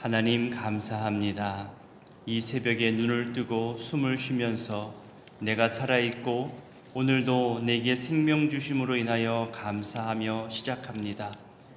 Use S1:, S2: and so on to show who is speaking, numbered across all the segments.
S1: 하나님 감사합니다. 이 새벽에 눈을 뜨고 숨을 쉬면서 내가 살아있고 오늘도 내게 생명 주심으로 인하여 감사하며 시작합니다.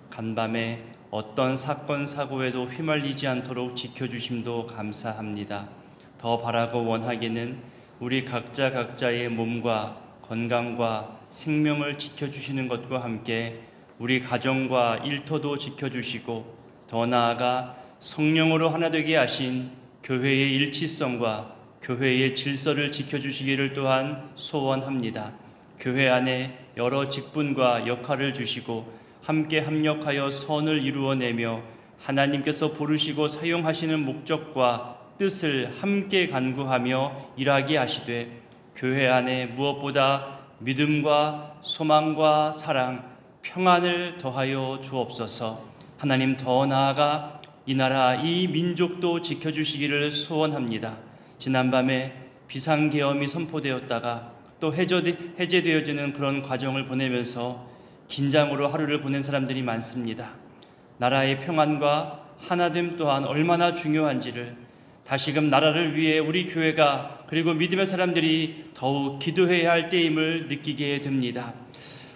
S1: 간밤에 어떤 사건 사고에도 휘말리지 않도록 지켜주심도 감사합니다. 더 바라고 원하기는 우리 각자의 몸과 건강과 생명을 지켜주시는 것과 함께 우리 가정과 일터도 지켜주시고 더 나아가 성령으로 하나 되게 하신 교회의 일치성과 교회의 질서를 지켜주시기를 또한 소원합니다. 교회 안에 여러 직분과 역할을 주시고 함께 협력하여 선을 이루어내며 하나님께서 부르시고 사용하시는 목적과 뜻을 함께 간구하며 일하게 하시되 교회 안에 무엇보다 믿음과 소망과 사랑, 평안을 더하여 주옵소서. 하나님 더 나아가 이 나라 이 민족도 지켜주시기를 소원합니다. 지난밤에 비상계엄이 선포되었다가 또 해제되어지는 그런 과정을 보내면서 긴장으로 하루를 보낸 사람들이 많습니다. 나라의 평안과 하나됨 또한 얼마나 중요한지를 다시금 나라를 위해 우리 교회가 그리고 믿음의 사람들이 더욱 기도해야 할 때임을 느끼게 됩니다.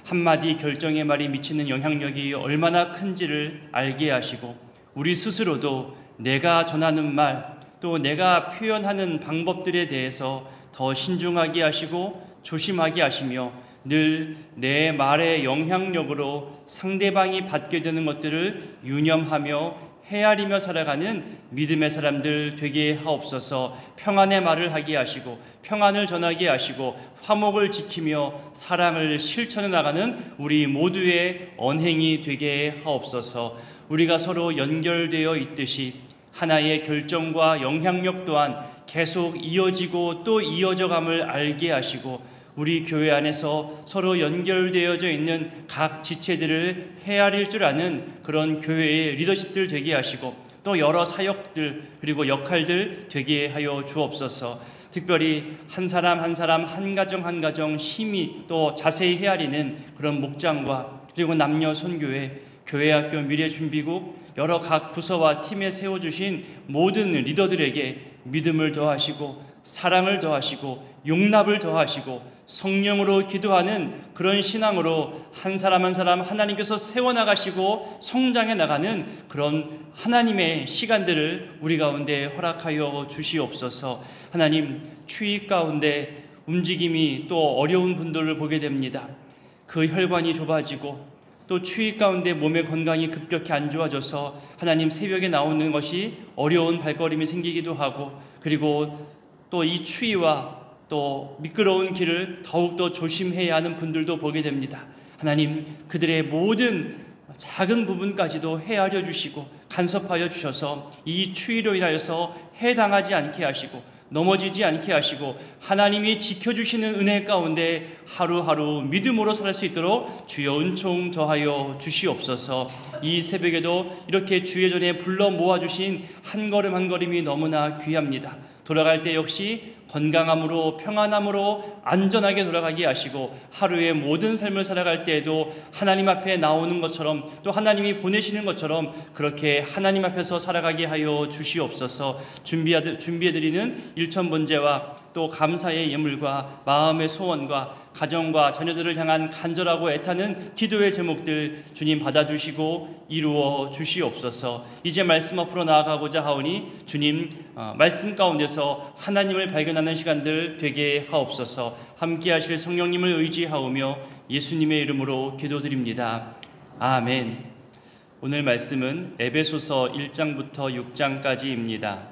S1: 한마디 결정의 말이 미치는 영향력이 얼마나 큰지를 알게 하시고 우리 스스로도 내가 전하는 말 또 내가 표현하는 방법들에 대해서 더 신중하게 하시고 조심하게 하시며 늘 내 말의 영향력으로 상대방이 받게 되는 것들을 유념하며 헤아리며 살아가는 믿음의 사람들 되게 하옵소서. 평안의 말을 하게 하시고 평안을 전하게 하시고 화목을 지키며 사랑을 실천해 나가는 우리 모두의 언행이 되게 하옵소서. 우리가 서로 연결되어 있듯이 하나의 결정과 영향력 또한 계속 이어지고 또 이어져감을 알게 하시고 우리 교회 안에서 서로 연결되어져 있는 각 지체들을 헤아릴 줄 아는 그런 교회의 리더십들 되게 하시고 또 여러 사역들 그리고 역할들 되게 하여 주옵소서. 특별히 한 사람 한 가정 심히 또 자세히 헤아리는 그런 목장과 그리고 남녀 선교회 교회학교 미래준비국 여러 각 부서와 팀에 세워주신 모든 리더들에게 믿음을 더하시고 사랑을 더하시고 용납을 더하시고 성령으로 기도하는 그런 신앙으로 한 사람 하나님께서 세워나가시고 성장해 나가는 그런 하나님의 시간들을 우리 가운데 허락하여 주시옵소서. 하나님 추위 가운데 움직임이 또 어려운 분들을 보게 됩니다. 그 혈관이 좁아지고 또 추위 가운데 몸의 건강이 급격히 안 좋아져서 하나님 새벽에 나오는 것이 어려운 발걸음이 생기기도 하고 그리고 또 이 추위와 또 미끄러운 길을 더욱더 조심해야 하는 분들도 보게 됩니다. 하나님 그들의 모든 작은 부분까지도 헤아려 주시고 간섭하여 주셔서 이 추위로 인하여서 해당하지 않게 하시고 넘어지지 않게 하시고 하나님이 지켜주시는 은혜 가운데 하루하루 믿음으로 살 수 있도록 주여 은총 더하여 주시옵소서. 이 새벽에도 이렇게 주의 전에 불러 모아주신 한 걸음 한 걸음이 너무나 귀합니다. 돌아갈 때 역시 건강함으로 평안함으로 안전하게 돌아가게 하시고 하루의 모든 삶을 살아갈 때에도 하나님 앞에 나오는 것처럼 또 하나님이 보내시는 것처럼 그렇게 하나님 앞에서 살아가게 하여 주시옵소서. 준비해드리는 일천번제와 또 감사의 예물과 마음의 소원과 가정과 자녀들을 향한 간절하고 애타는 기도의 제목들 주님 받아주시고 이루어 주시옵소서. 이제 말씀 앞으로 나아가고자 하오니 주님 말씀 가운데서 하나님을 발견하는 시간들 되게 하옵소서. 함께 하실 성령님을 의지하오며 예수님의 이름으로 기도드립니다. 아멘. 오늘 말씀은 에베소서 1장부터 6장까지입니다.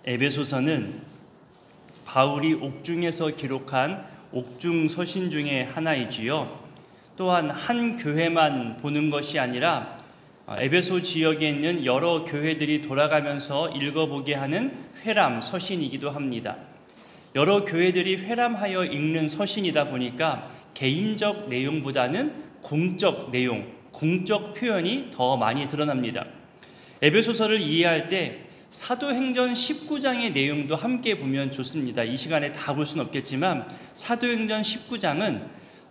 S1: 에베소서는 바울이 옥중에서 기록한 옥중 서신 중에 하나이지요. 또한 한 교회만 보는 것이 아니라 에베소 지역에 있는 여러 교회들이 돌아가면서 읽어보게 하는 회람 서신이기도 합니다. 여러 교회들이 회람하여 읽는 서신이다 보니까 개인적 내용보다는 공적 내용, 공적 표현이 더 많이 드러납니다. 에베소서를 이해할 때 사도행전 19장의 내용도 함께 보면 좋습니다. 이 시간에 다 볼 수는 없겠지만 사도행전 19장은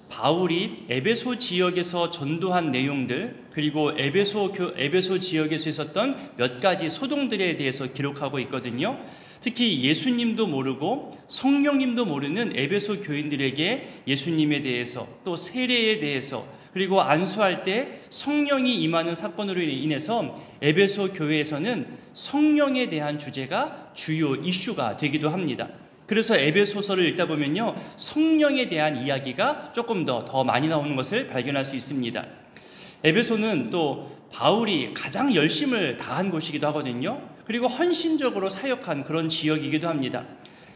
S1: 바울이 에베소 지역에서 전도한 내용들, 그리고 에베소 지역에서 있었던 몇 가지 소동들에 대해서 기록하고 있거든요. 특히 예수님도 모르고 성령님도 모르는 에베소 교인들에게 예수님에 대해서, 또 세례에 대해서, 그리고 안수할 때 성령이 임하는 사건으로 인해서 에베소 교회에서는 성령에 대한 주제가 주요 이슈가 되기도 합니다. 그래서 에베소서를 읽다 보면요, 성령에 대한 이야기가 조금 더 많이 나오는 것을 발견할 수 있습니다. 에베소는 또 바울이 가장 열심을 다한 곳이기도 하거든요. 그리고 헌신적으로 사역한 그런 지역이기도 합니다.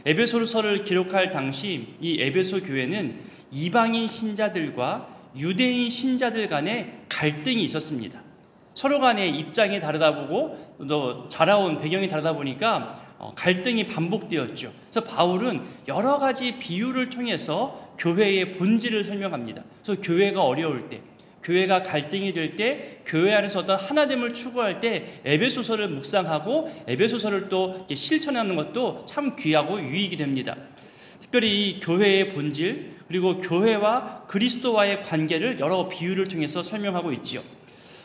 S1: 에베소서를 기록할 당시 이 에베소 교회는 이방인 신자들과 유대인 신자들 간에 갈등이 있었습니다. 서로 간의 입장이 다르다 보고 또 자라온 배경이 다르다 보니까 갈등이 반복되었죠. 그래서 바울은 여러 가지 비유를 통해서 교회의 본질을 설명합니다. 그래서 교회가 어려울 때, 교회가 갈등이 될 때, 교회 안에서 어떤 하나됨을 추구할 때 에베소서를 묵상하고 에베소서를 또 실천하는 것도 참 귀하고 유익이 됩니다. 특별히 이 교회의 본질, 그리고 교회와 그리스도와의 관계를 여러 비유를 통해서 설명하고 있지요.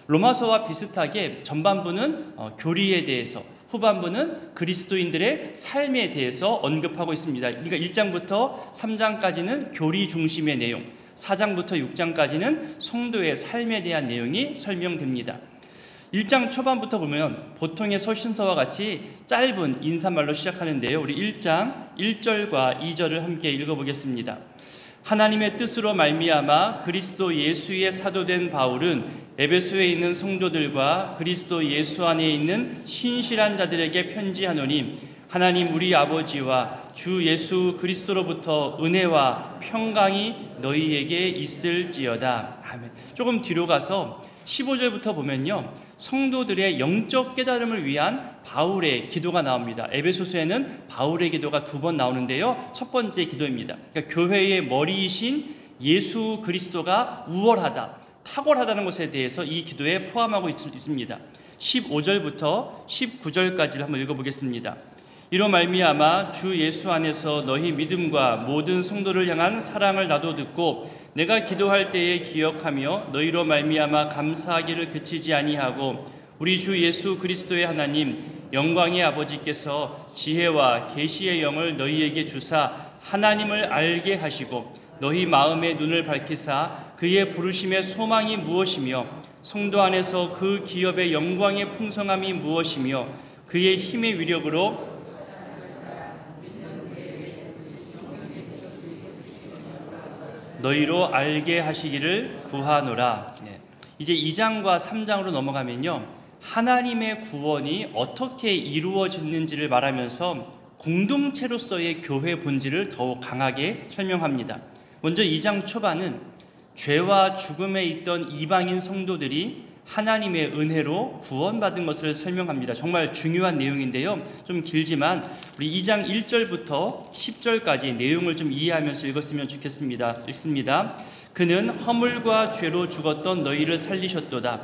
S1: 로마서와 비슷하게 전반부는 교리에 대해서, 후반부는 그리스도인들의 삶에 대해서 언급하고 있습니다. 그러니까 1장부터 3장까지는 교리 중심의 내용, 4장부터 6장까지는 성도의 삶에 대한 내용이 설명됩니다. 1장 초반부터 보면 보통의 서신서와 같이 짧은 인사말로 시작하는데요. 우리 1장 1절과 2절을 함께 읽어보겠습니다. 하나님의 뜻으로 말미암아 그리스도 예수의 사도된 바울은 에베소에 있는 성도들과 그리스도 예수 안에 있는 신실한 자들에게 편지하노니 하나님 우리 아버지와 주 예수 그리스도로부터 은혜와 평강이 너희에게 있을지어다. 아멘. 조금 뒤로 가서 15절부터 보면요, 성도들의 영적 깨달음을 위한 바울의 기도가 나옵니다. 에베소서에는 바울의 기도가 2번 나오는데요, 첫 번째 기도입니다. 그러니까 교회의 머리이신 예수 그리스도가 우월하다, 탁월하다는 것에 대해서 이 기도에 포함하고 있습니다. 15절부터 19절까지를 한번 읽어보겠습니다. 이로 말미암아 주 예수 안에서 너희 믿음과 모든 성도를 향한 사랑을 나도 듣고 내가 기도할 때에 기억하며 너희로 말미암아 감사하기를 그치지 아니하고 우리 주 예수 그리스도의 하나님 영광의 아버지께서 지혜와 계시의 영을 너희에게 주사 하나님을 알게 하시고 너희 마음의 눈을 밝히사 그의 부르심의 소망이 무엇이며 성도 안에서 그 기업의 영광의 풍성함이 무엇이며 그의 힘의 위력으로 너희로 알게 하시기를 구하노라. 이제 2장과 3장으로 넘어가면요, 하나님의 구원이 어떻게 이루어졌는지를 말하면서 공동체로서의 교회 본질을 더욱 강하게 설명합니다. 먼저 2장 초반은 죄와 죽음에 있던 이방인 성도들이 하나님의 은혜로 구원받은 것을 설명합니다. 정말 중요한 내용인데요, 좀 길지만 우리 2장 1절부터 10절까지 내용을 좀 이해하면서 읽었으면 좋겠습니다. 읽습니다. 그는 허물과 죄로 죽었던 너희를 살리셨도다.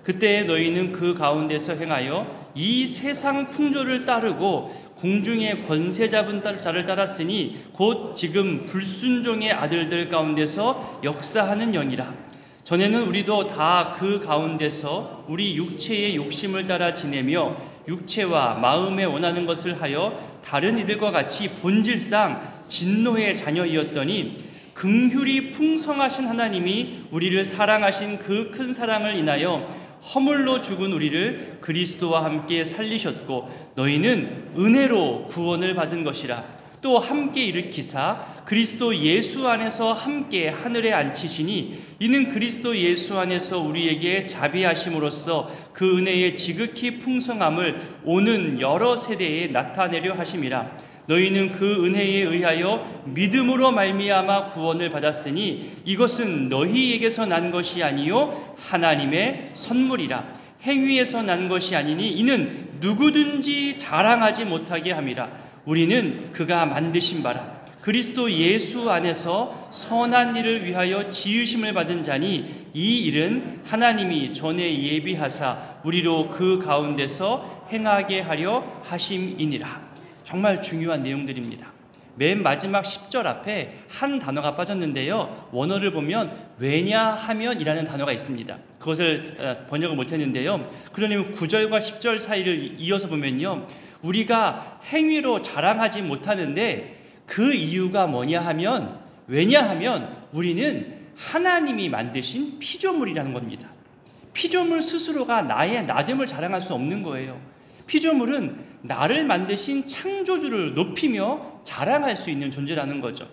S1: 그때 너희는 그 가운데서 행하여 이 세상 풍조를 따르고 공중의 권세 잡은 자를 따랐으니 곧 지금 불순종의 아들들 가운데서 역사하는 영이라. 전에는 우리도 다 그 가운데서 우리 육체의 욕심을 따라 지내며 육체와 마음에 원하는 것을 하여 다른 이들과 같이 본질상 진노의 자녀이었더니 긍휼이 풍성하신 하나님이 우리를 사랑하신 그 큰 사랑을 인하여 허물로 죽은 우리를 그리스도와 함께 살리셨고 너희는 은혜로 구원을 받은 것이라. 또 함께 일으키사 그리스도 예수 안에서 함께 하늘에 앉히시니 이는 그리스도 예수 안에서 우리에게 자비하심으로써 그 은혜의 지극히 풍성함을 오는 여러 세대에 나타내려 하심이라. 너희는 그 은혜에 의하여 믿음으로 말미암아 구원을 받았으니 이것은 너희에게서 난 것이 아니요 하나님의 선물이라. 행위에서 난 것이 아니니 이는 누구든지 자랑하지 못하게 함이라. 우리는 그가 만드신 바라 그리스도 예수 안에서 선한 일을 위하여 지으심을 받은 자니 이 일은 하나님이 전에 예비하사 우리로 그 가운데서 행하게 하려 하심이니라. 정말 중요한 내용들입니다. 맨 마지막 10절 앞에 한 단어가 빠졌는데요. 원어를 보면 왜냐하면이라는 단어가 있습니다. 그것을 번역을 못했는데요. 그러면 9절과 10절 사이를 이어서 보면요, 우리가 행위로 자랑하지 못하는데 그 이유가 뭐냐 하면, 왜냐하면 우리는 하나님이 만드신 피조물이라는 겁니다. 피조물 스스로가 나의 나됨을 자랑할 수 없는 거예요. 피조물은 나를 만드신 창조주를 높이며 자랑할 수 있는 존재라는 거죠.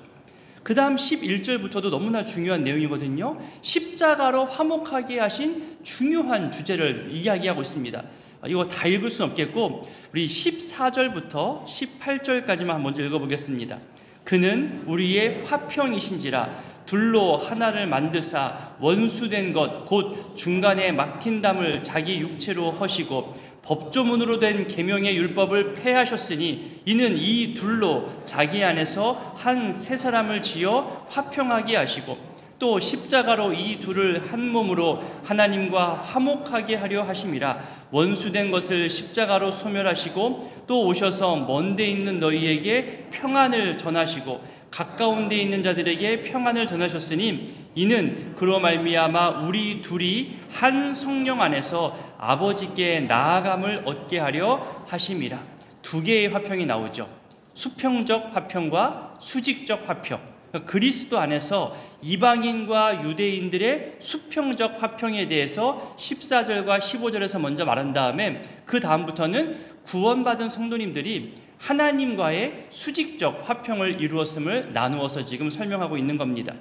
S1: 그 다음 11절부터도 너무나 중요한 내용이거든요. 십자가로 화목하게 하신 중요한 주제를 이야기하고 있습니다. 이거 다 읽을 수는 없겠고 우리 14절부터 18절까지만 먼저 읽어보겠습니다. 그는 우리의 화평이신지라 둘로 하나를 만드사 원수된 것 곧 중간에 막힌 담을 자기 육체로 허시고 법조문으로 된 계명의 율법을 폐하셨으니 이는 이 둘로 자기 안에서 한 세 사람을 지어 화평하게 하시고 또 십자가로 이 둘을 한 몸으로 하나님과 화목하게 하려 하심이라. 원수된 것을 십자가로 소멸하시고 또 오셔서 먼 데 있는 너희에게 평안을 전하시고 가까운 데 있는 자들에게 평안을 전하셨으니 이는 그로 말미암아 우리 둘이 한 성령 안에서 아버지께 나아감을 얻게 하려 하심이라. 두 개의 화평이 나오죠. 수평적 화평과 수직적 화평. 그리스도 안에서 이방인과 유대인들의 수평적 화평에 대해서 14절과 15절에서 먼저 말한 다음에 그 다음부터는 구원받은 성도님들이 하나님과의 수직적 화평을 이루었음을 나누어서 지금 설명하고 있는 겁니다.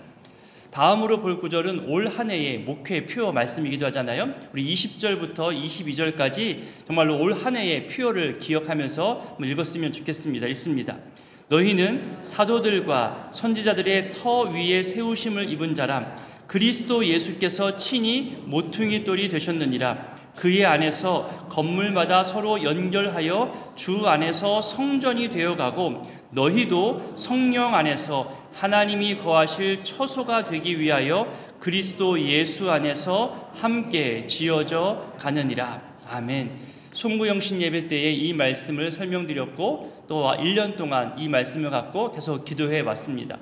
S1: 다음으로 볼 구절은 올 한 해의 목회 표어 말씀이기도 하잖아요. 우리 20절부터 22절까지 정말로 올 한 해의 표어를 기억하면서 읽었으면 좋겠습니다. 읽습니다. 너희는 사도들과 선지자들의 터 위에 세우심을 입은 자라. 그리스도 예수께서 친히 모퉁이 돌이 되셨느니라. 그의 안에서 건물마다 서로 연결하여 주 안에서 성전이 되어가고 너희도 성령 안에서 하나님이 거하실 처소가 되기 위하여 그리스도 예수 안에서 함께 지어져 가느니라. 아멘. 송구영신 예배 때에 이 말씀을 설명드렸고 또 1년 동안 이 말씀을 갖고 계속 기도해 왔습니다.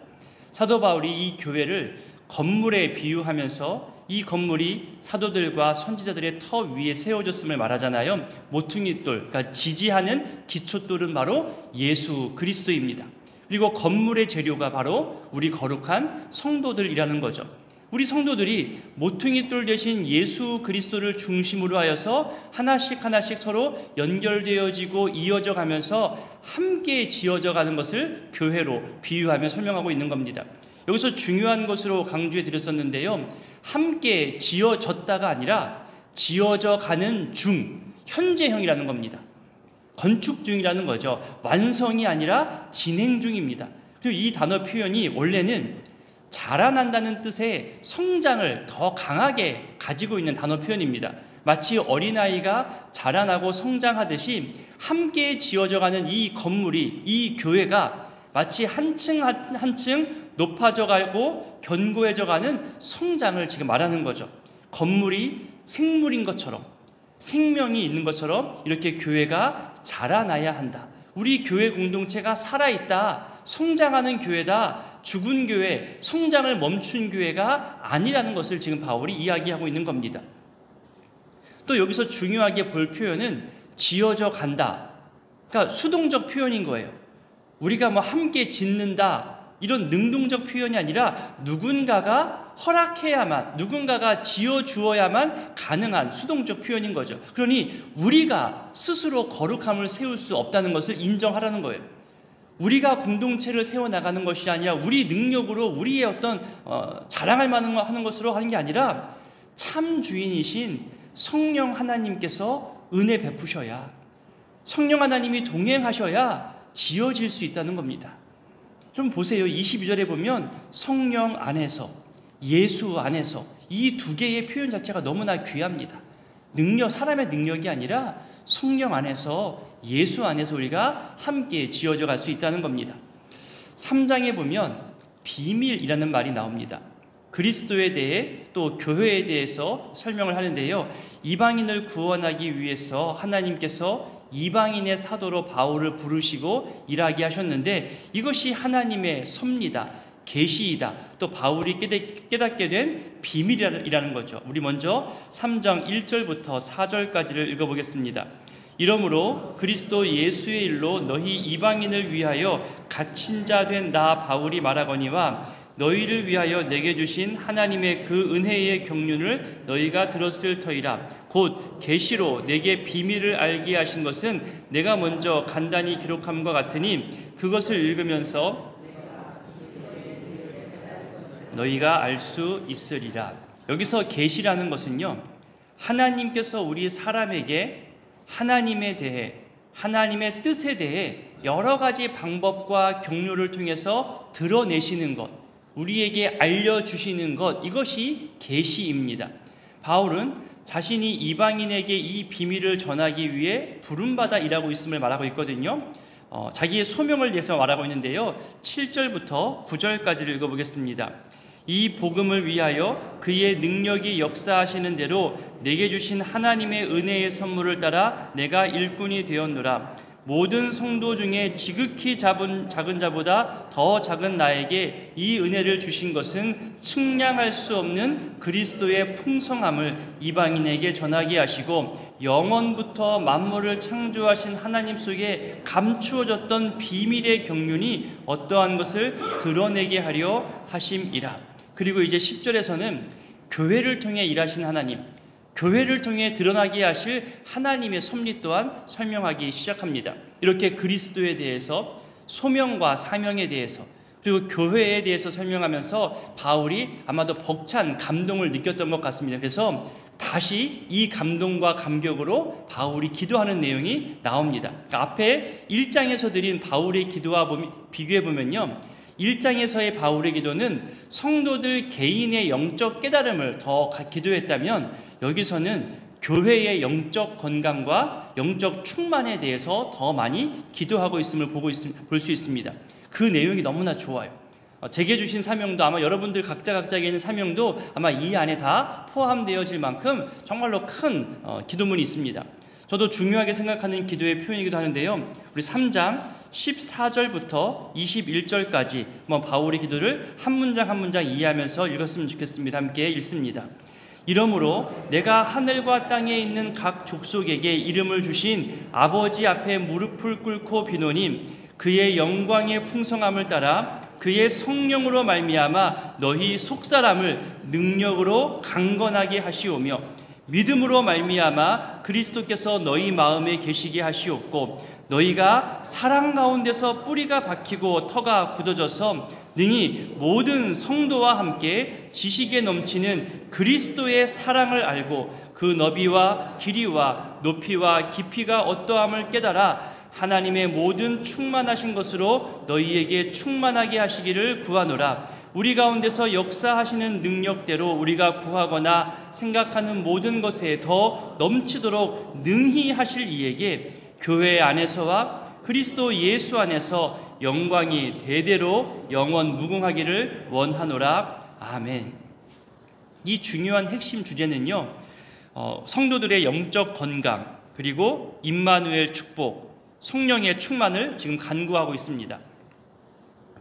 S1: 사도 바울이 이 교회를 건물에 비유하면서 이 건물이 사도들과 선지자들의 터 위에 세워졌음을 말하잖아요. 모퉁이돌, 그러니까 지지하는 기초돌은 바로 예수 그리스도입니다. 그리고 건물의 재료가 바로 우리 거룩한 성도들이라는 거죠. 우리 성도들이 모퉁이돌 대신 예수 그리스도를 중심으로 하여서 하나씩 하나씩 서로 연결되어지고 이어져 가면서 함께 지어져 가는 것을 교회로 비유하며 설명하고 있는 겁니다. 여기서 중요한 것으로 강조해 드렸었는데요. 함께 지어졌다가 아니라 지어져 가는 중, 현재형이라는 겁니다. 건축 중이라는 거죠. 완성이 아니라 진행 중입니다. 그리고 이 단어 표현이 원래는 자라난다는 뜻의 성장을 더 강하게 가지고 있는 단어 표현입니다. 마치 어린아이가 자라나고 성장하듯이 함께 지어져가는 이 건물이, 이 교회가 마치 한층 한층 높아져가고 견고해져가는 성장을 지금 말하는 거죠. 건물이 생물인 것처럼, 생명이 있는 것처럼 이렇게 교회가 자라나야 한다. 우리 교회 공동체가 살아있다, 성장하는 교회다, 죽은 교회, 성장을 멈춘 교회가 아니라는 것을 지금 바울이 이야기하고 있는 겁니다. 또 여기서 중요하게 볼 표현은 지어져 간다. 그러니까 수동적 표현인 거예요. 우리가 뭐 함께 짓는다 이런 능동적 표현이 아니라 누군가가 허락해야만, 누군가가 지어주어야만 가능한 수동적 표현인 거죠. 그러니 우리가 스스로 거룩함을 세울 수 없다는 것을 인정하라는 거예요. 우리가 공동체를 세워나가는 것이 아니라 우리 능력으로 우리의 어떤 자랑할 만한 하는 것으로 하는 게 아니라 참 주인이신 성령 하나님께서 은혜 베푸셔야, 성령 하나님이 동행하셔야 지어질 수 있다는 겁니다. 좀 보세요. 22절에 보면 성령 안에서, 예수 안에서, 이 두 개의 표현 자체가 너무나 귀합니다. 능력, 사람의 능력이 아니라 성령 안에서, 예수 안에서 우리가 함께 지어져 갈 수 있다는 겁니다. 3장에 보면 비밀이라는 말이 나옵니다. 그리스도에 대해 또 교회에 대해서 설명을 하는데요. 이방인을 구원하기 위해서 하나님께서 이방인의 사도로 바울을 부르시고 일하게 하셨는데, 이것이 하나님의 섭리다, 계시이다, 또 바울이 깨닫게 된 비밀이라는 거죠. 우리 먼저 3장 1절부터 4절까지를 읽어보겠습니다. 이러므로 그리스도 예수의 일로 너희 이방인을 위하여 갇힌 자 된 나 바울이 말하거니와 너희를 위하여 내게 주신 하나님의 그 은혜의 경륜을 너희가 들었을 터이라. 곧 계시로 내게 비밀을 알게 하신 것은 내가 먼저 간단히 기록함과 같으니 그것을 읽으면서 너희가 알 수 있으리라. 여기서 계시라는 것은요, 하나님께서 우리 사람에게 하나님에 대해, 하나님의 뜻에 대해 여러 가지 방법과 경로를 통해서 드러내시는 것, 우리에게 알려주시는 것, 이것이 계시입니다. 바울은 자신이 이방인에게 이 비밀을 전하기 위해 부름받아 일하고 있음을 말하고 있거든요. 자기의 소명을 위해서 말하고 있는데요, 7절부터 9절까지를 읽어보겠습니다. 이 복음을 위하여 그의 능력이 역사하시는 대로 내게 주신 하나님의 은혜의 선물을 따라 내가 일꾼이 되었노라. 모든 성도 중에 지극히 작은 자보다 더 작은 나에게 이 은혜를 주신 것은 측량할 수 없는 그리스도의 풍성함을 이방인에게 전하게 하시고, 영원부터 만물을 창조하신 하나님 속에 감추어졌던 비밀의 경륜이 어떠한 것을 드러내게 하려 하심이라. 그리고 이제 10절에서는 교회를 통해 일하신 하나님, 교회를 통해 드러나게 하실 하나님의 섭리 또한 설명하기 시작합니다. 이렇게 그리스도에 대해서, 소명과 사명에 대해서, 그리고 교회에 대해서 설명하면서 바울이 아마도 벅찬 감동을 느꼈던 것 같습니다. 그래서 다시 이 감동과 감격으로 바울이 기도하는 내용이 나옵니다. 그러니까 앞에 1장에서 드린 바울의 기도와 비교해 보면요, 1장에서의 바울의 기도는 성도들 개인의 영적 깨달음을 더 기도했다면, 여기서는 교회의 영적 건강과 영적 충만에 대해서 더 많이 기도하고 있음을 볼 수 있습니다. 그 내용이 너무나 좋아요. 제게 주신 사명도, 아마 여러분들 각자에게 있는 사명도 아마 이 안에 다 포함되어질 만큼 정말로 큰 기도문이 있습니다. 저도 중요하게 생각하는 기도의 표현이기도 하는데요, 우리 3장 14절부터 21절까지 한번 바울의 기도를 한 문장 한 문장 이해하면서 읽었으면 좋겠습니다. 함께 읽습니다. 이러므로 내가 하늘과 땅에 있는 각 족속에게 이름을 주신 아버지 앞에 무릎을 꿇고 비노니, 그의 영광의 풍성함을 따라 그의 성령으로 말미암아 너희 속사람을 능력으로 강건하게 하시오며, 믿음으로 말미암아 그리스도께서 너희 마음에 계시게 하시옵고, 너희가 사랑 가운데서 뿌리가 박히고 터가 굳어져서 능히 모든 성도와 함께 지식에 넘치는 그리스도의 사랑을 알고 그 너비와 길이와 높이와 깊이가 어떠함을 깨달아 하나님의 모든 충만하신 것으로 너희에게 충만하게 하시기를 구하노라. 우리 가운데서 역사하시는 능력대로 우리가 구하거나 생각하는 모든 것에 더 넘치도록 능히 하실 이에게 교회 안에서와 그리스도 예수 안에서 영광이 대대로 영원 무궁하기를 원하노라. 아멘. 이 중요한 핵심 주제는요, 성도들의 영적 건강, 그리고 임마누엘 축복, 성령의 충만을 지금 간구하고 있습니다.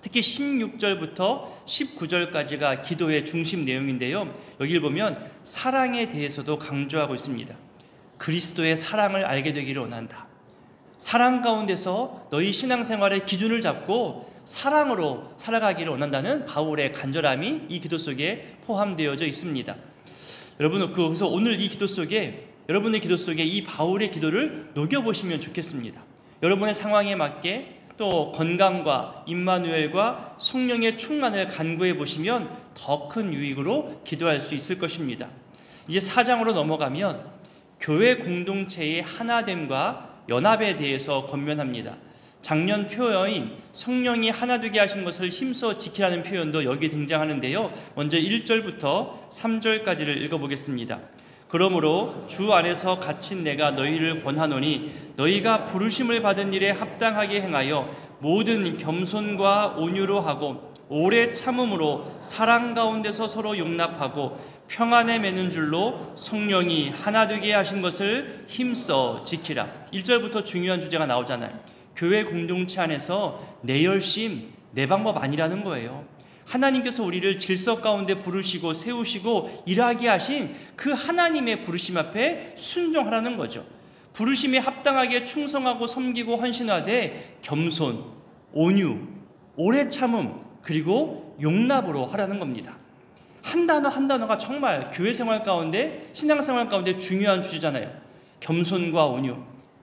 S1: 특히 16절부터 19절까지가 기도의 중심 내용인데요, 여기를 보면 사랑에 대해서도 강조하고 있습니다. 그리스도의 사랑을 알게 되기를 원한다. 사랑 가운데서 너희 신앙생활의 기준을 잡고 사랑으로 살아가기를 원한다는 바울의 간절함이 이 기도 속에 포함되어져 있습니다. 여러분, 그래서 오늘 이 기도 속에, 여러분의 기도 속에 이 바울의 기도를 녹여보시면 좋겠습니다. 여러분의 상황에 맞게 또 건강과 임마누엘과 성령의 충만을 간구해 보시면 더 큰 유익으로 기도할 수 있을 것입니다. 이제 4장으로 넘어가면 교회 공동체의 하나됨과 연합에 대해서 권면합니다. 작년 표어인 성령이 하나 되게 하신 것을 힘써 지키라는 표현도 여기 등장하는데요, 먼저 1절부터 3절까지를 읽어보겠습니다. 그러므로 주 안에서 갇힌 내가 너희를 권하노니 너희가 부르심을 받은 일에 합당하게 행하여 모든 겸손과 온유로 하고 오래 참음으로 사랑 가운데서 서로 용납하고 평안에 매는 줄로 성령이 하나 되게 하신 것을 힘써 지키라. 1절부터 중요한 주제가 나오잖아요. 교회 공동체 안에서 내 열심, 내 방법 아니라는 거예요. 하나님께서 우리를 질서 가운데 부르시고 세우시고 일하게 하신 그 하나님의 부르심 앞에 순종하라는 거죠. 부르심에 합당하게 충성하고 섬기고 헌신하되 겸손, 온유, 오래 참음, 그리고 용납으로 하라는 겁니다. 한 단어 한 단어가 정말 교회 생활 가운데, 신앙생활 가운데 중요한 주제잖아요. 겸손과 온유,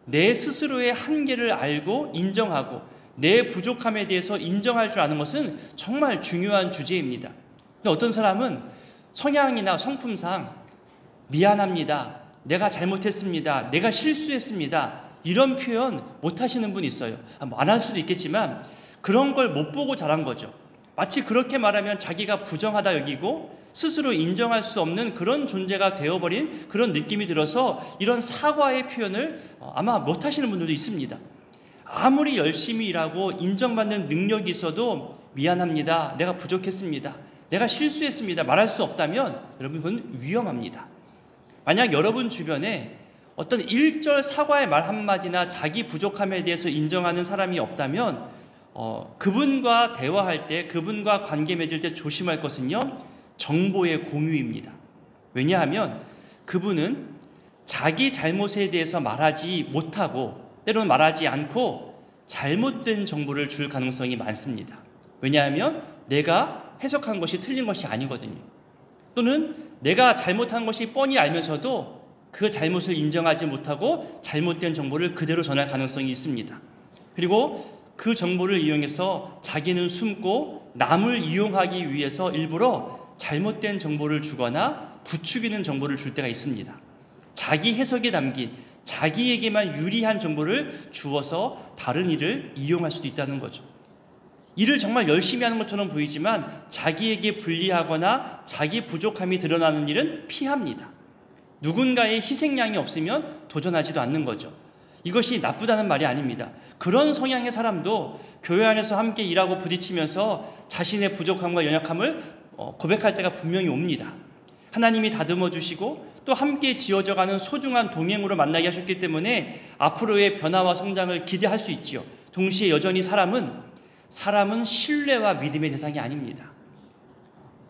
S1: 내 스스로의 한계를 알고 인정하고 내 부족함에 대해서 인정할 줄 아는 것은 정말 중요한 주제입니다. 근데 어떤 사람은 성향이나 성품상 미안합니다, 내가 잘못했습니다, 내가 실수했습니다, 이런 표현 못 하시는 분이 있어요. 안 할 수도 있겠지만 그런 걸 못 보고 자란 거죠. 마치 그렇게 말하면 자기가 부정하다 여기고 스스로 인정할 수 없는 그런 존재가 되어버린 그런 느낌이 들어서 이런 사과의 표현을 아마 못 하시는 분들도 있습니다. 아무리 열심히 일하고 인정받는 능력이 있어도 미안합니다, 내가 부족했습니다, 내가 실수했습니다 말할 수 없다면 여러분 그건 위험합니다. 만약 여러분 주변에 어떤 일절 사과의 말 한마디나 자기 부족함에 대해서 인정하는 사람이 없다면 그분과 대화할 때, 그분과 관계 맺을 때 조심할 것은요, 정보의 공유입니다. 왜냐하면 그분은 자기 잘못에 대해서 말하지 못하고 때로는 말하지 않고 잘못된 정보를 줄 가능성이 많습니다. 왜냐하면 내가 해석한 것이 틀린 것이 아니거든요. 또는 내가 잘못한 것이 뻔히 알면서도 그 잘못을 인정하지 못하고 잘못된 정보를 그대로 전할 가능성이 있습니다. 그리고 그 정보를 이용해서 자기는 숨고 남을 이용하기 위해서 일부러 잘못된 정보를 주거나 부추기는 정보를 줄 때가 있습니다. 자기 해석에 담긴 자기에게만 유리한 정보를 주어서 다른 이를 이용할 수도 있다는 거죠. 일을 정말 열심히 하는 것처럼 보이지만 자기에게 불리하거나 자기 부족함이 드러나는 일은 피합니다. 누군가의 희생양이 없으면 도전하지도 않는 거죠. 이것이 나쁘다는 말이 아닙니다. 그런 성향의 사람도 교회 안에서 함께 일하고 부딪히면서 자신의 부족함과 연약함을 고백할 때가 분명히 옵니다. 하나님이 다듬어 주시고 또 함께 지어져가는 소중한 동행으로 만나게 하셨기 때문에 앞으로의 변화와 성장을 기대할 수 있지요. 동시에 여전히 사람은 신뢰와 믿음의 대상이 아닙니다.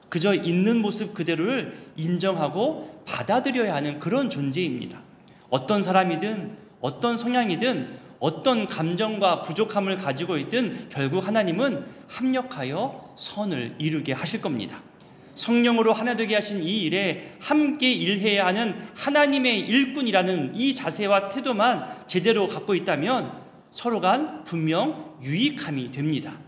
S1: 그저 있는 모습 그대로를 인정하고 받아들여야 하는 그런 존재입니다. 어떤 사람이든 어떤 성향이든 어떤 감정과 부족함을 가지고 있든 결국 하나님은 합력하여 선을 이루게 하실 겁니다. 성령으로 하나 되게 하신 이 일에 함께 일해야 하는 하나님의 일꾼이라는 이 자세와 태도만 제대로 갖고 있다면 서로 간 분명 유익함이 됩니다.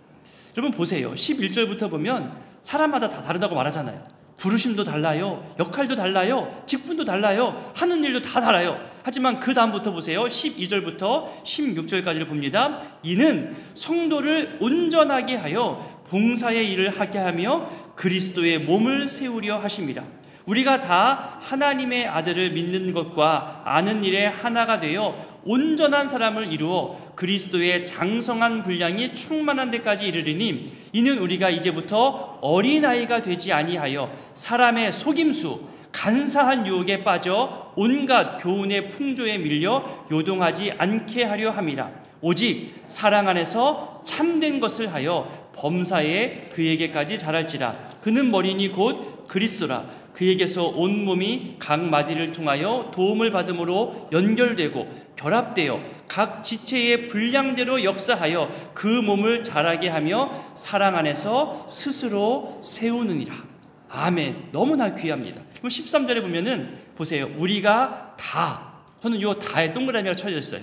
S1: 여러분 보세요. 11절부터 보면 사람마다 다 다르다고 말하잖아요. 부르심도 달라요, 역할도 달라요, 직분도 달라요, 하는 일도 다 달라요. 하지만 그 다음부터 보세요. 12절부터 16절까지를 봅니다. 이는 성도를 온전하게 하여 봉사의 일을 하게 하며 그리스도의 몸을 세우려 하심이라. 우리가 다 하나님의 아들을 믿는 것과 아는 일에 하나가 되어 온전한 사람을 이루어 그리스도의 장성한 분량이 충만한 데까지 이르리니 이는 우리가 이제부터 어린아이가 되지 아니하여 사람의 속임수 간사한 유혹에 빠져 온갖 교훈의 풍조에 밀려 요동하지 않게 하려 함이라. 오직 사랑 안에서 참된 것을 하여 범사에 그에게까지 자랄지라. 그는 머리니 곧 그리스도라. 그에게서 온 몸이 각 마디를 통하여 도움을 받음으로 연결되고 결합되어 각 지체의 분량대로 역사하여 그 몸을 자라게 하며 사랑 안에서 스스로 세우느니라. 아멘. 너무나 귀합니다. 13절에 보면은 보세요. 우리가 다, 저는 요 다에 동그라미가 쳐져 있어요.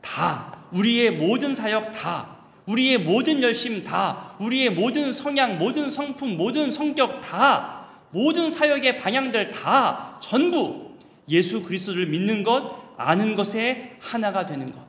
S1: 다, 우리의 모든 사역 다, 우리의 모든 열심 다, 우리의 모든 성향, 모든 성품, 모든 성격 다, 모든 사역의 방향들 다 전부 예수 그리스도를 믿는 것, 아는 것에 하나가 되는 것.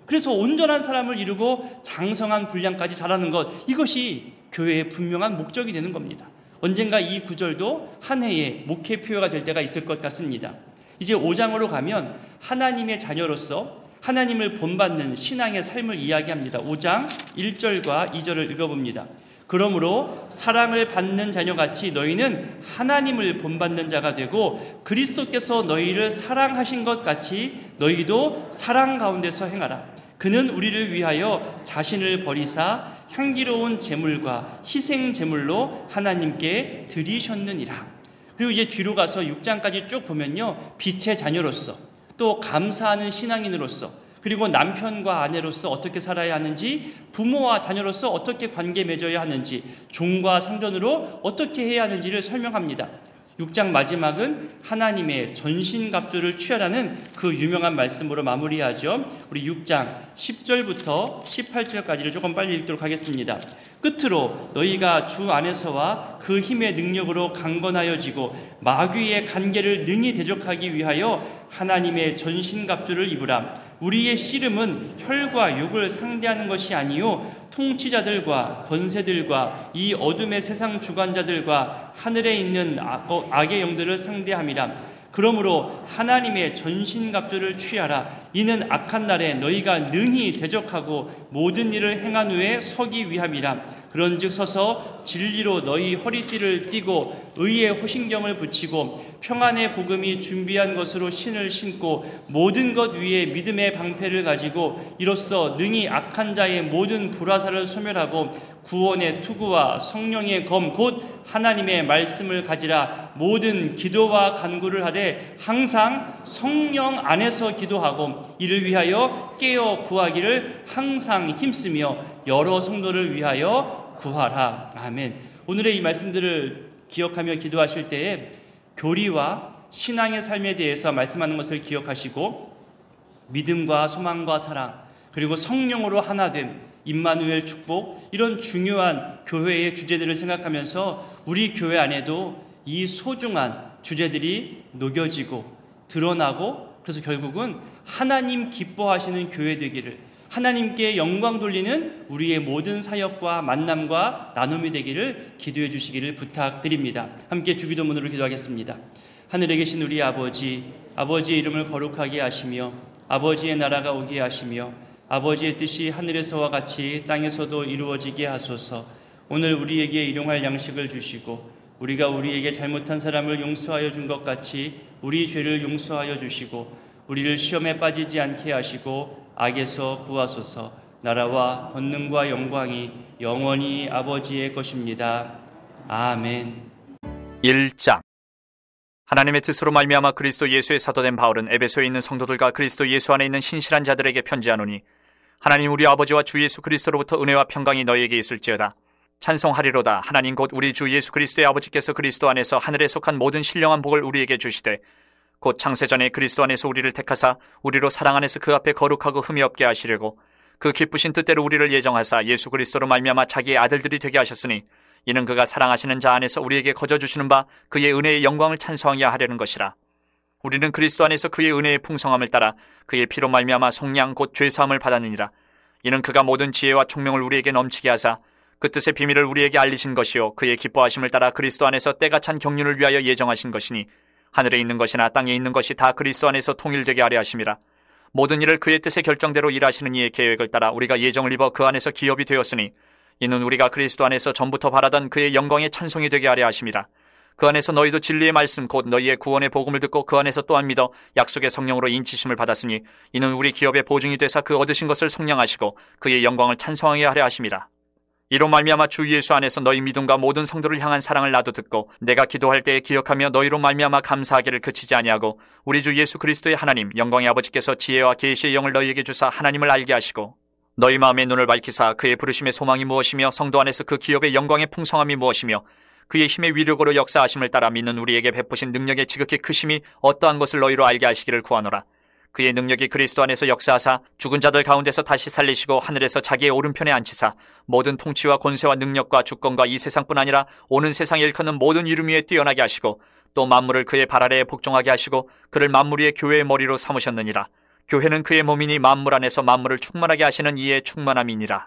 S1: 그래서 온전한 사람을 이루고 장성한 분량까지 자라는 것, 이것이 교회의 분명한 목적이 되는 겁니다. 언젠가 이 구절도 한 해의 목회 표어가 될 때가 있을 것 같습니다. 이제 5장으로 가면 하나님의 자녀로서 하나님을 본받는 신앙의 삶을 이야기합니다. 5장 1절과 2절을 읽어봅니다. 그러므로 사랑을 받는 자녀같이 너희는 하나님을 본받는 자가 되고 그리스도께서 너희를 사랑하신 것 같이 너희도 사랑 가운데서 행하라. 그는 우리를 위하여 자신을 버리사 향기로운 제물과 희생 제물로 하나님께 드리셨느니라. 그리고 이제 뒤로 가서 6장까지 쭉 보면요, 빛의 자녀로서 또 감사하는 신앙인으로서 그리고 남편과 아내로서 어떻게 살아야 하는지, 부모와 자녀로서 어떻게 관계 맺어야 하는지, 종과 상전으로 어떻게 해야 하는지를 설명합니다. 6장 마지막은 하나님의 전신갑주를 취하라는 그 유명한 말씀으로 마무리하죠. 우리 6장 10절부터 18절까지를 조금 빨리 읽도록 하겠습니다. 끝으로 너희가 주 안에서와 그 힘의 능력으로 강건하여지고 마귀의 간계를 능히 대적하기 위하여 하나님의 전신갑주를 입으라. 우리의 씨름은 혈과 육을 상대하는 것이 아니요 통치자들과 권세들과 이 어둠의 세상 주관자들과 하늘에 있는 악의 영들을 상대함이라. 그러므로 하나님의 전신갑주를 취하라. 이는 악한 날에 너희가 능히 대적하고 모든 일을 행한 후에 서기 위함이라. 그런즉 서서 진리로 너희 허리띠를 띠고 의의 호신경을 붙이고 평안의 복음이 준비한 것으로 신을 신고 모든 것 위에 믿음의 방패를 가지고 이로써 능히 악한 자의 모든 불화살을 소멸하고 구원의 투구와 성령의 검 곧 하나님의 말씀을 가지라. 모든 기도와 간구를 하되 항상 성령 안에서 기도하고 이를 위하여 깨어 구하기를 항상 힘쓰며 여러 성도를 위하여 구하라. 아멘. 오늘의 이 말씀들을 기억하며 기도하실 때에 교리와 신앙의 삶에 대해서 말씀하는 것을 기억하시고 믿음과 소망과 사랑 그리고 성령으로 하나됨, 임마누엘 축복, 이런 중요한 교회의 주제들을 생각하면서 우리 교회 안에도 이 소중한 주제들이 녹여지고 드러나고 그래서 결국은 하나님 기뻐하시는 교회 되기를, 하나님께 영광 돌리는 우리의 모든 사역과 만남과 나눔이 되기를 기도해 주시기를 부탁드립니다. 함께 주기도문으로 기도하겠습니다. 하늘에 계신 우리 아버지, 아버지의 이름을 거룩하게 하시며 아버지의 나라가 오게 하시며 아버지의 뜻이 하늘에서와 같이 땅에서도 이루어지게 하소서. 오늘 우리에게 일용할 양식을 주시고 우리가 우리에게 잘못한 사람을 용서하여 준 것 같이 우리 죄를 용서하여 주시고 우리를 시험에 빠지지 않게 하시고 악에서 구하소서. 나라와 권능과 영광이 영원히 아버지의 것입니다. 아멘.
S2: 1장. 하나님의 뜻으로 말미암아 그리스도 예수의 사도된 바울은 에베소에 있는 성도들과 그리스도 예수 안에 있는 신실한 자들에게 편지하노니 하나님 우리 아버지와 주 예수 그리스도로부터 은혜와 평강이 너희에게 있을지어다. 찬송하리로다. 하나님 곧 우리 주 예수 그리스도의 아버지께서 그리스도 안에서 하늘에 속한 모든 신령한 복을 우리에게 주시되 곧 창세전에 그리스도 안에서 우리를 택하사 우리로 사랑 안에서 그 앞에 거룩하고 흠이 없게 하시려고 그 기쁘신 뜻대로 우리를 예정하사 예수 그리스도로 말미암아 자기의 아들들이 되게 하셨으니 이는 그가 사랑하시는 자 안에서 우리에게 거저 주시는 바 그의 은혜의 영광을 찬송하게 하려는 것이라. 우리는 그리스도 안에서 그의 은혜의 풍성함을 따라 그의 피로 말미암아 속량 곧 죄사함을 받았느니라. 이는 그가 모든 지혜와 총명을 우리에게 넘치게 하사 그 뜻의 비밀을 우리에게 알리신 것이요 그의 기뻐하심을 따라 그리스도 안에서 때가 찬 경륜을 위하여 예정하신 것이니 하늘에 있는 것이나 땅에 있는 것이 다 그리스도 안에서 통일되게 하려 하심이라. 모든 일을 그의 뜻의 결정대로 일하시는 이의 계획을 따라 우리가 예정을 입어 그 안에서 기업이 되었으니 이는 우리가 그리스도 안에서 전부터 바라던 그의 영광의 찬송이 되게 하려 하심이라. 그 안에서 너희도 진리의 말씀 곧 너희의 구원의 복음을 듣고 그 안에서 또한 믿어 약속의 성령으로 인치심을 받았으니 이는 우리 기업의 보증이 되사 그 얻으신 것을 속량하시고 그의 영광을 찬송하게 하려 하심이라. 이로 말미암아 주 예수 안에서 너희 믿음과 모든 성도를 향한 사랑을 나도 듣고 내가 기도할 때에 기억하며 너희로 말미암아 감사하기를 그치지 아니하고 우리 주 예수 그리스도의 하나님 영광의 아버지께서 지혜와 계시의 영을 너희에게 주사 하나님을 알게 하시고 너희 마음의 눈을 밝히사 그의 부르심의 소망이 무엇이며 성도 안에서 그 기업의 영광의 풍성함이 무엇이며 그의 힘의 위력으로 역사하심을 따라 믿는 우리에게 베푸신 능력의 지극히 크심이 어떠한 것을 너희로 알게 하시기를 구하노라. 그의 능력이 그리스도 안에서 역사하사 죽은 자들 가운데서 다시 살리시고 하늘에서 자기의 오른편에 앉히사 모든 통치와 권세와 능력과 주권과 이 세상뿐 아니라 오는 세상에 일컫는 모든 이름 위에 뛰어나게 하시고 또 만물을 그의 발 아래에 복종하게 하시고 그를 만물 위의 교회의 머리로 삼으셨느니라. 교회는 그의 몸이니 만물 안에서 만물을 충만하게 하시는 이의 충만함이니라.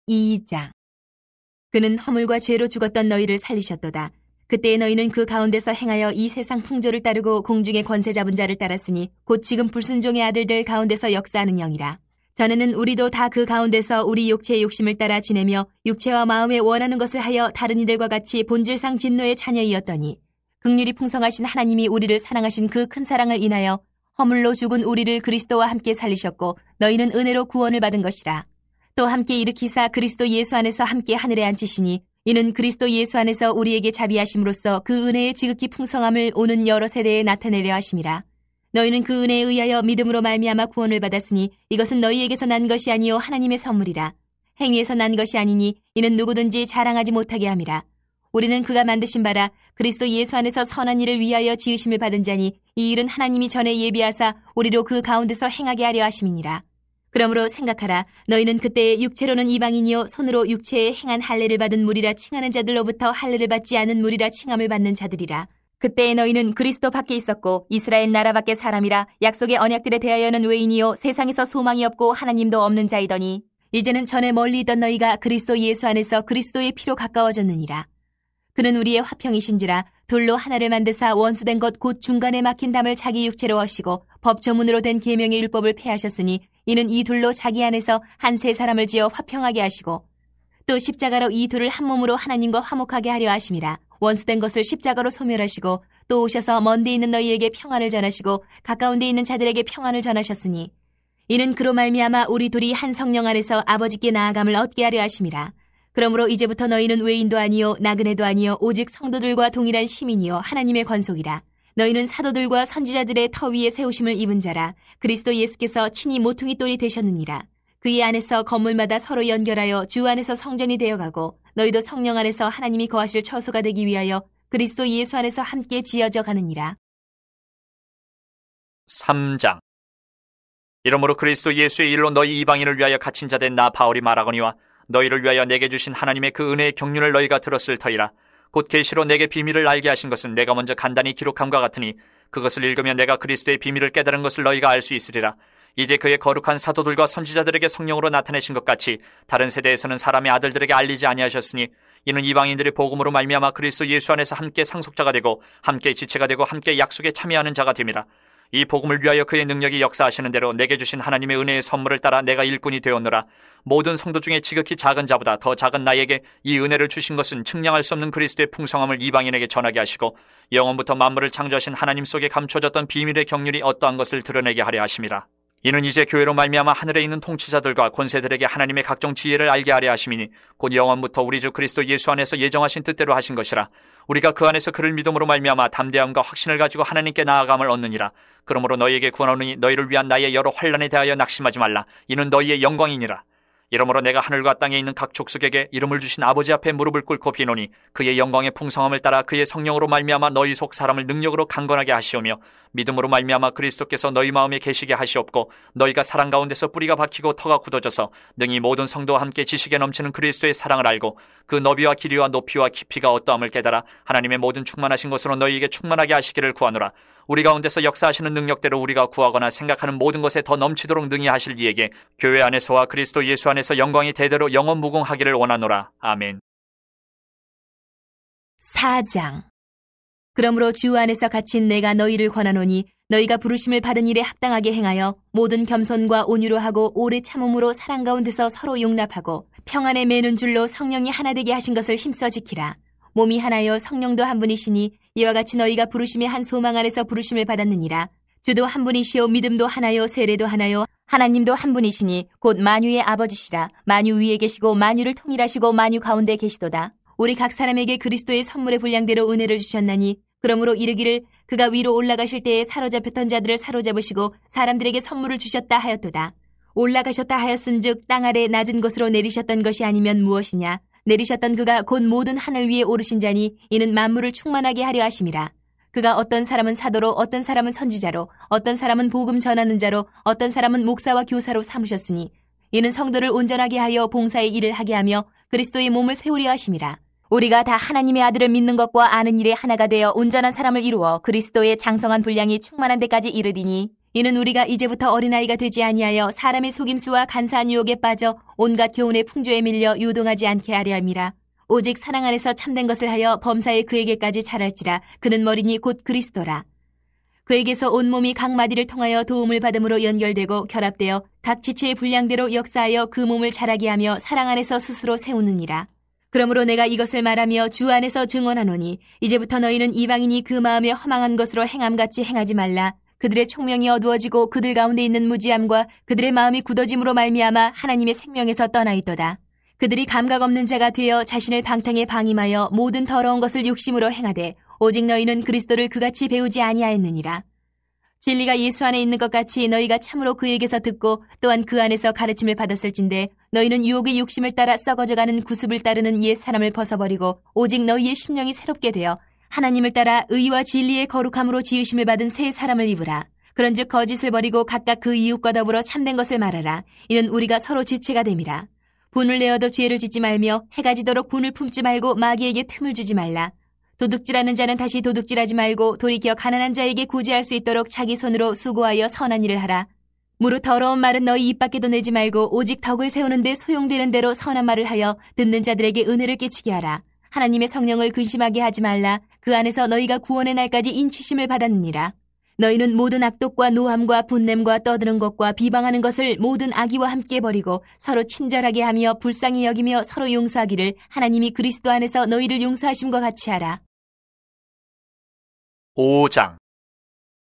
S3: 2장. 그는 허물과 죄로 죽었던 너희를 살리셨도다. 그때에 너희는 그 가운데서 행하여 이 세상 풍조를 따르고 공중의 권세 잡은 자를 따랐으니 곧 지금 불순종의 아들들 가운데서 역사하는 영이라. 전에는 우리도 다 그 가운데서 우리 육체의 욕심을 따라 지내며 육체와 마음에 원하는 것을 하여 다른 이들과 같이 본질상 진노의 자녀이었더니 긍휼이 풍성하신 하나님이 우리를 사랑하신 그 큰 사랑을 인하여 허물로 죽은 우리를 그리스도와 함께 살리셨고 너희는 은혜로 구원을 받은 것이라. 또 함께 일으키사 그리스도 예수 안에서 함께 하늘에 앉히시니 이는 그리스도 예수 안에서 우리에게 자비하심으로써 그 은혜의 지극히 풍성함을 오는 여러 세대에 나타내려 하심이라. 너희는 그 은혜에 의하여 믿음으로 말미암아 구원을 받았으니 이것은 너희에게서 난 것이 아니요 하나님의 선물이라. 행위에서 난 것이 아니니 이는 누구든지 자랑하지 못하게 함이라. 우리는 그가 만드신 바라 그리스도 예수 안에서 선한 일을 위하여 지으심을 받은 자니 이 일은 하나님이 전에 예비하사 우리로 그 가운데서 행하게 하려 하심이니라. 그러므로 생각하라. 너희는 그때의 육체로는 이방인이요 손으로 육체에 행한 할례를 받은 무리라 칭하는 자들로부터 할례를 받지 않은 무리라 칭함을 받는 자들이라. 그때에 너희는 그리스도 밖에 있었고 이스라엘 나라 밖의 사람이라 약속의 언약들에 대하여는 외인이요 세상에서 소망이 없고 하나님도 없는 자이더니 이제는 전에 멀리 있던 너희가 그리스도 예수 안에서 그리스도의 피로 가까워졌느니라. 그는 우리의 화평이신지라 돌로 하나를 만드사 원수된 것 곧 중간에 막힌 담을 자기 육체로 하시고 법조문으로 된 계명의 율법을 폐하셨으니 이는 이 둘로 자기 안에서 한 세 사람을 지어 화평하게 하시고 또 십자가로 이 둘을 한 몸으로 하나님과 화목하게 하려 하심이라. 원수된 것을 십자가로 소멸하시고 또 오셔서 먼데 있는 너희에게 평안을 전하시고 가까운 데 있는 자들에게 평안을 전하셨으니 이는 그로 말미암아 우리 둘이 한 성령 안에서 아버지께 나아감을 얻게 하려 하심이라. 그러므로 이제부터 너희는 외인도 아니요 나그네도 아니요 오직 성도들과 동일한 시민이요 하나님의 권속이라. 너희는 사도들과 선지자들의 터 위에 세우심을 입은 자라. 그리스도 예수께서 친히 모퉁이 돌이 되셨느니라. 그의 안에서 건물마다 서로 연결하여 주 안에서 성전이 되어가고 너희도 성령 안에서 하나님이 거하실 처소가 되기 위하여 그리스도 예수 안에서 함께 지어져 가느니라.
S2: 3장. 이러므로 그리스도 예수의 일로 너희 이방인을 위하여 갇힌 자 된 나 바울이 말하거니와 너희를 위하여 내게 주신 하나님의 그 은혜의 경륜을 너희가 들었을 터이라. 곧 계시로 내게 비밀을 알게 하신 것은 내가 먼저 간단히 기록함과 같으니 그것을 읽으면 내가 그리스도의 비밀을 깨달은 것을 너희가 알 수 있으리라. 이제 그의 거룩한 사도들과 선지자들에게 성령으로 나타내신 것 같이 다른 세대에서는 사람의 아들들에게 알리지 아니하셨으니 이는 이방인들의 복음으로 말미암아 그리스도 예수 안에서 함께 상속자가 되고 함께 지체가 되고 함께 약속에 참여하는 자가 됨이라. 이 복음을 위하여 그의 능력이 역사하시는 대로 내게 주신 하나님의 은혜의 선물을 따라 내가 일꾼이 되었노라. 모든 성도 중에 지극히 작은 자보다 더 작은 나에게 이 은혜를 주신 것은 측량할 수 없는 그리스도의 풍성함을 이방인에게 전하게 하시고 영원부터 만물을 창조하신 하나님 속에 감춰졌던 비밀의 경륜이 어떠한 것을 드러내게 하려 하심이라. 이는 이제 교회로 말미암아 하늘에 있는 통치자들과 권세들에게 하나님의 각종 지혜를 알게 하려 하심이니 곧 영원부터 우리 주 그리스도 예수 안에서 예정하신 뜻대로 하신 것이라. 우리가 그 안에서 그를 믿음으로 말미암아 담대함과 확신을 가지고 하나님께 나아감을 얻느니라. 그러므로 너희에게 구하노니 너희를 위한 나의 여러 환난에 대하여 낙심하지 말라. 이는 너희의 영광이니라. 이러므로 내가 하늘과 땅에 있는 각 족속에게 이름을 주신 아버지 앞에 무릎을 꿇고 비노니 그의 영광의 풍성함을 따라 그의 성령으로 말미암아 너희 속 사람을 능력으로 강건하게 하시오며 믿음으로 말미암아 그리스도께서 너희 마음에 계시게 하시옵고 너희가 사랑 가운데서 뿌리가 박히고 터가 굳어져서 능히 모든 성도와 함께 지식에 넘치는 그리스도의 사랑을 알고 그 너비와 길이와 높이와 깊이가 어떠함을 깨달아 하나님의 모든 충만하신 것으로 너희에게 충만하게 하시기를 구하노라. 우리 가운데서 역사하시는 능력대로 우리가 구하거나 생각하는 모든 것에 더 넘치도록 능히 하실 이에게 교회 안에서와 그리스도 예수 안에서 영광이 대대로 영원무궁하기를 원하노라. 아멘.
S3: 4장. 그러므로 주 안에서 갇힌 내가 너희를 권하노니 너희가 부르심을 받은 일에 합당하게 행하여 모든 겸손과 온유로 하고 오래 참음으로 사랑 가운데서 서로 용납하고 평안에 매는 줄로 성령이 하나 되게 하신 것을 힘써 지키라. 몸이 하나여 성령도 한 분이시니 이와 같이 너희가 부르심의 한 소망 안에서 부르심을 받았느니라. 주도 한 분이시요 믿음도 하나요 세례도 하나요 하나님도 한 분이시니 곧 만유의 아버지시라. 만유 위에 계시고 만유를 통일하시고 만유 가운데 계시도다. 우리 각 사람에게 그리스도의 선물의 분량대로 은혜를 주셨나니 그러므로 이르기를 그가 위로 올라가실 때에 사로잡혔던 자들을 사로잡으시고 사람들에게 선물을 주셨다 하였도다. 올라가셨다 하였은즉 땅 아래 낮은 곳으로 내리셨던 것이 아니면 무엇이냐. 내리셨던 그가 곧 모든 하늘 위에 오르신 자니 이는 만물을 충만하게 하려 하심이라. 그가 어떤 사람은 사도로 어떤 사람은 선지자로 어떤 사람은 복음 전하는 자로 어떤 사람은 목사와 교사로 삼으셨으니 이는 성도를 온전하게 하여 봉사의 일을 하게 하며 그리스도의 몸을 세우려 하심이라. 우리가 다 하나님의 아들을 믿는 것과 아는 일에 하나가 되어 온전한 사람을 이루어 그리스도의 장성한 분량이 충만한 데까지 이르리니 이는 우리가 이제부터 어린아이가 되지 아니하여 사람의 속임수와 간사한 유혹에 빠져 온갖 교훈의 풍조에 밀려 유동하지 않게 하려 함이라. 오직 사랑 안에서 참된 것을 하여 범사에 그에게까지 자랄지라. 그는 머리니 곧 그리스도라. 그에게서 온몸이 각 마디를 통하여 도움을 받음으로 연결되고 결합되어 각 지체의 분량대로 역사하여 그 몸을 자라게 하며 사랑 안에서 스스로 세우느니라. 그러므로 내가 이것을 말하며 주 안에서 증언하노니 이제부터 너희는 이방인이 그 마음에 허망한 것으로 행함같이 행하지 말라. 그들의 총명이 어두워지고 그들 가운데 있는 무지함과 그들의 마음이 굳어짐으로 말미암아 하나님의 생명에서 떠나 있도다. 그들이 감각 없는 자가 되어 자신을 방탕에 방임하여 모든 더러운 것을 욕심으로 행하되 오직 너희는 그리스도를 그같이 배우지 아니하였느니라. 진리가 예수 안에 있는 것 같이 너희가 참으로 그에게서 듣고 또한 그 안에서 가르침을 받았을진데 너희는 유혹의 욕심을 따라 썩어져가는 구습을 따르는 옛 사람을 벗어버리고 오직 너희의 심령이 새롭게 되어 하나님을 따라 의와 진리의 거룩함으로 지으심을 받은 새 사람을 입으라. 그런즉 거짓을 버리고 각각 그 이웃과 더불어 참된 것을 말하라. 이는 우리가 서로 지체가 됨이라. 분을 내어도 죄를 짓지 말며 해가 지도록 분을 품지 말고 마귀에게 틈을 주지 말라. 도둑질하는 자는 다시 도둑질하지 말고 돌이켜 가난한 자에게 구제할 수 있도록 자기 손으로 수고하여 선한 일을 하라. 무릇 더러운 말은 너희 입 밖에도 내지 말고 오직 덕을 세우는 데 소용되는 대로 선한 말을 하여 듣는 자들에게 은혜를 끼치게 하라. 하나님의 성령을 근심하게 하지 말라. 그 안에서 너희가 구원의 날까지 인치심을 받았느니라. 너희는 모든 악독과 노함과 분냄과 떠드는 것과 비방하는 것을 모든 악의와 함께 버리고 서로 친절하게 하며 불쌍히 여기며 서로 용서하기를 하나님이 그리스도 안에서 너희를 용서하심과 같이 하라.
S2: 5장.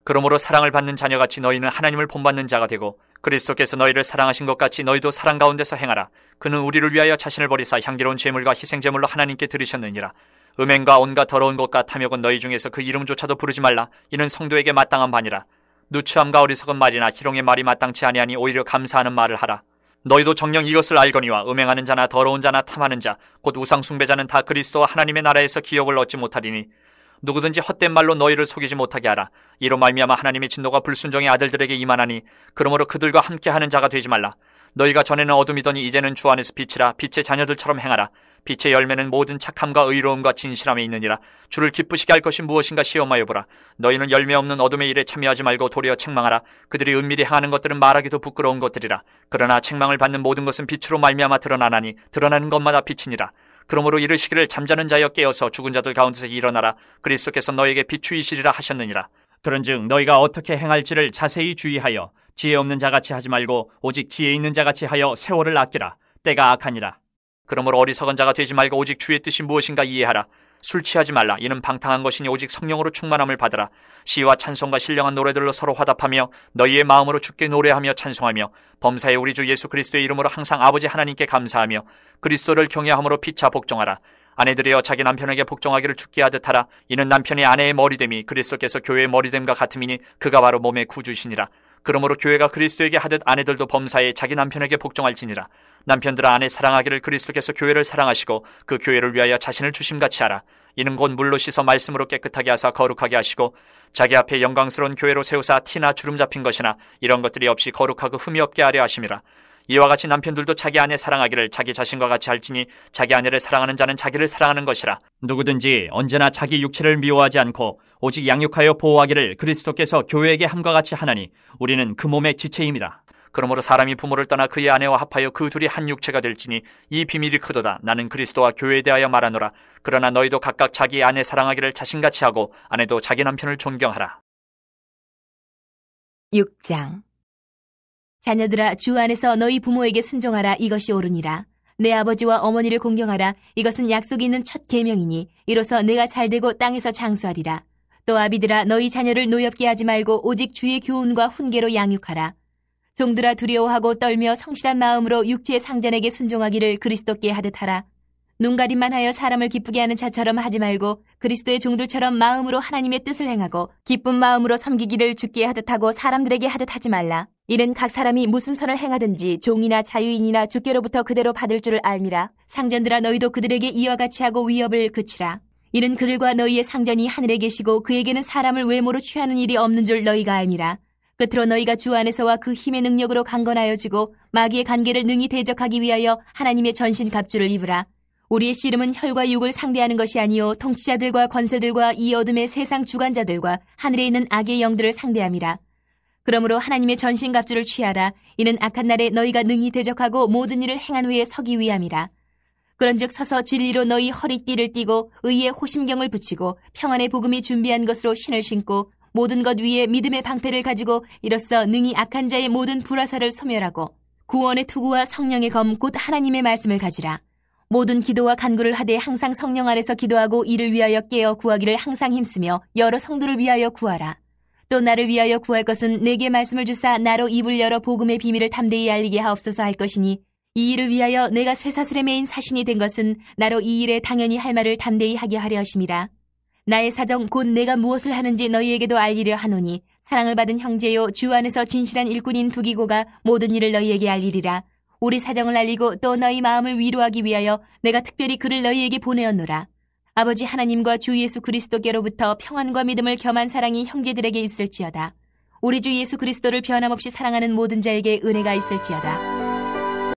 S2: 그러므로 사랑을 받는 자녀같이 너희는 하나님을 본받는 자가 되고 그리스도께서 너희를 사랑하신 것 같이 너희도 사랑 가운데서 행하라. 그는 우리를 위하여 자신을 버리사 향기로운 제물과 희생제물로 하나님께 드리셨느니라. 음행과 온갖 더러운 것과 탐욕은 너희 중에서 그 이름조차도 부르지 말라. 이는 성도에게 마땅한 바니라. 누추함과 어리석은 말이나 희롱의 말이 마땅치 아니하니 오히려 감사하는 말을 하라. 너희도 정녕 이것을 알거니와 음행하는 자나 더러운 자나 탐하는 자 곧 우상 숭배자는 다 그리스도와 하나님의 나라에서 기업을 얻지 못하리니 누구든지 헛된 말로 너희를 속이지 못하게 하라. 이로 말미암아 하나님의 진노가 불순종의 아들들에게 임하나니 그러므로 그들과 함께하는 자가 되지 말라. 너희가 전에는 어둠이더니 이제는 주 안에서 빛이라. 빛의 자녀들처럼 행하라. 빛의 열매는 모든 착함과 의로움과 진실함에 있느니라. 주를 기쁘시게 할 것이 무엇인가 시험하여 보라. 너희는 열매 없는 어둠의 일에 참여하지 말고 도리어 책망하라. 그들이 은밀히 행하는 것들은 말하기도 부끄러운 것들이라. 그러나 책망을 받는 모든 것은 빛으로 말미암아 드러나나니 드러나는 것마다 빛이니라. 그러므로 이르시기를 잠자는 자여 깨어서 죽은 자들 가운데서 일어나라. 그리스도께서 너희에게 비추이시리라 하셨느니라. 그런즉 너희가 어떻게 행할지를 자세히 주의하여 지혜 없는 자같이 하지 말고 오직 지혜 있는 자같이 하여 세월을 아끼라. 때가 악하니라. 그러므로 어리석은 자가 되지 말고 오직 주의 뜻이 무엇인가 이해하라. 술 취하지 말라. 이는 방탕한 것이니 오직 성령으로 충만함을 받으라. 시와 찬송과 신령한 노래들로 서로 화답하며 너희의 마음으로 주께 노래하며 찬송하며 범사의 우리 주 예수 그리스도의 이름으로 항상 아버지 하나님께 감사하며 그리스도를 경외함으로 피차 복종하라. 아내들이여 자기 남편에게 복종하기를 주께 하듯 하라. 이는 남편이 아내의 머리됨이 그리스도께서 교회의 머리됨과 같음이니 그가 바로 몸의 구주시니라. 그러므로 교회가 그리스도에게 하듯 아내들도 범사에 자기 남편에게 복종할지니라. 남편들아 아내 사랑하기를 그리스도께서 교회를 사랑하시고 그 교회를 위하여 자신을 주심같이 하라. 이는 곧 물로 씻어 말씀으로 깨끗하게 하사 거룩하게 하시고 자기 앞에 영광스러운 교회로 세우사 티나 주름 잡힌 것이나 이런 것들이 없이 거룩하고 흠이 없게 하려 하심이라. 이와 같이 남편들도 자기 아내 사랑하기를 자기 자신과 같이 할지니 자기 아내를 사랑하는 자는 자기를 사랑하는 것이라. 누구든지 언제나 자기 육체를 미워하지 않고 오직 양육하여 보호하기를 그리스도께서 교회에게 함과 같이 하나니 우리는 그 몸의 지체임이라. 그러므로 사람이 부모를 떠나 그의 아내와 합하여 그 둘이 한 육체가 될지니 이 비밀이 크도다. 나는 그리스도와 교회에 대하여 말하노라. 그러나 너희도 각각 자기 아내 사랑하기를 자신같이 하고 아내도 자기 남편을 존경하라.
S3: 6장. 자녀들아 주 안에서 너희 부모에게 순종하라. 이것이 옳으니라. 내 아버지와 어머니를 공경하라. 이것은 약속이 있는 첫 계명이니 이로써 내가 잘되고 땅에서 장수하리라. 또 아비들아 너희 자녀를 노엽게 하지 말고 오직 주의 교훈과 훈계로 양육하라. 종들아 두려워하고 떨며 성실한 마음으로 육체의 상전에게 순종하기를 그리스도께 하듯 하라. 눈가림만 하여 사람을 기쁘게 하는 자처럼 하지 말고 그리스도의 종들처럼 마음으로 하나님의 뜻을 행하고 기쁜 마음으로 섬기기를 주께 하듯 하고 사람들에게 하듯 하지 말라. 이는 각 사람이 무슨 선을 행하든지 종이나 자유인이나 주께로부터 그대로 받을 줄을 알미라. 상전들아 너희도 그들에게 이와 같이 하고 위협을 그치라. 이는 그들과 너희의 상전이 하늘에 계시고 그에게는 사람을 외모로 취하는 일이 없는 줄 너희가 알미라. 끝으로 너희가 주 안에서와 그 힘의 능력으로 강건하여지고 마귀의 관계를 능히 대적하기 위하여 하나님의 전신 갑주를 입으라. 우리의 씨름은 혈과 육을 상대하는 것이 아니요 통치자들과 권세들과 이 어둠의 세상 주관자들과 하늘에 있는 악의 영들을 상대함이라. 그러므로 하나님의 전신 갑주를 취하라. 이는 악한 날에 너희가 능히 대적하고 모든 일을 행한 후에 서기 위함이라. 그런즉 서서 진리로 너희 허리띠를 띠고 의의 호심경을 붙이고 평안의 복음이 준비한 것으로 신을 신고 모든 것 위에 믿음의 방패를 가지고 이로써 능히 악한 자의 모든 불화살을 소멸하고 구원의 투구와 성령의 검 곧 하나님의 말씀을 가지라. 모든 기도와 간구를 하되 항상 성령 안에서 기도하고 이를 위하여 깨어 구하기를 항상 힘쓰며 여러 성도를 위하여 구하라. 또 나를 위하여 구할 것은 내게 말씀을 주사 나로 입을 열어 복음의 비밀을 담대히 알리게 하옵소서 할 것이니 이 일을 위하여 내가 쇠사슬에 매인 사신이 된 것은 나로 이 일에 당연히 할 말을 담대히 하게 하려 하심이라. 나의 사정 곧 내가 무엇을 하는지 너희에게도 알리려 하노니 사랑을 받은 형제요 주 안에서 진실한 일꾼인 두기고가 모든 일을 너희에게 알리리라. 우리 사정을 알리고 또 너희 마음을 위로하기 위하여 내가 특별히 그를 너희에게 보내었노라. 아버지 하나님과 주 예수 그리스도께로부터 평안과 믿음을 겸한 사랑이 형제들에게 있을지어다. 우리 주 예수 그리스도를 변함없이 사랑하는 모든 자에게 은혜가 있을지어다.